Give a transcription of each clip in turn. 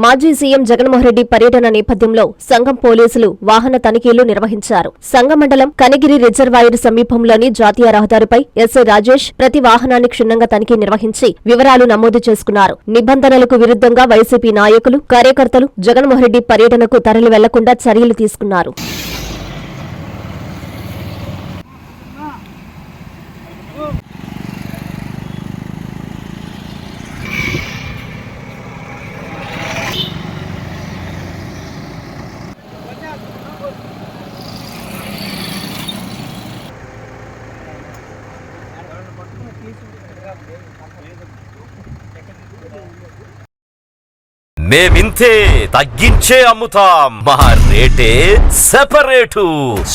మాజీ సీఎం జగన్మోహన్ రెడ్డి పర్యటన నేపథ్యంలో సంఘం పోలీసులు వాహన తనిఖీలు నిర్వహించారు. సంఘం మండలం కనిగిరి రిజర్వాయర్ సమీపంలోని జాతీయ రహదారిపై ఎస్ఐ రాజేష్ ప్రతి వాహనాన్ని క్షుణ్ణంగా తనిఖీ నిర్వహించి వివరాలు నమోదు చేసుకున్నారు. నిబంధనలకు విరుద్ధంగా వైసీపీ నాయకులు, కార్యకర్తలు జగన్మోహన్ రెడ్డి పర్యటనకు తరలి వెళ్లకుండా చర్యలు తీసుకున్నారు. మేమింతే తగ్గించే అమ్ముతాం, మా రేటే సెపరేటు.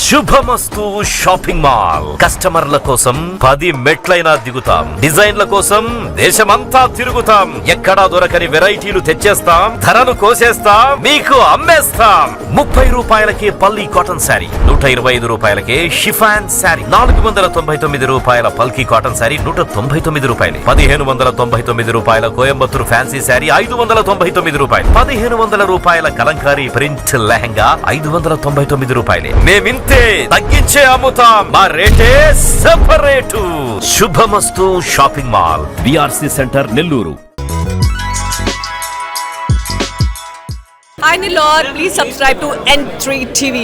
శుభమస్తు షాపింగ్ మాల్. కస్టమర్ల కోసం 10 మెట్లైనా దిగుతాం, డిజైన్ల కోసం దేశమంతా తిరుగుతాం. ఎక్కడా దొరకని వెరైటీలు తెచ్చేస్తాం, ధరలు కోసేస్తాం, మీకు అమ్మేస్తాం. 30 రూపాయలకే పల్లి కాటన్ శారీ, 125 రూపాయలకే షిఫాన్ శారీ, 499 రూపాయల పల్కీ కాటన్ శారీ 199 రూపాయలు, 1599 రూపాయల కోయంబత్తూరు ఫ్యాన్సీ శారీ 599 రూపాయలు, 1500 రూపాయల కలంకారీ ప్రింట్ లెహంగా 599 రూపాయలే. మేమింతే తగ్గించే అమ్ముతాం, మా రేటే separate. Subhamastu shopping mall, BRC centre, Nellore. Hi Nilor, please subscribe to N3 TV.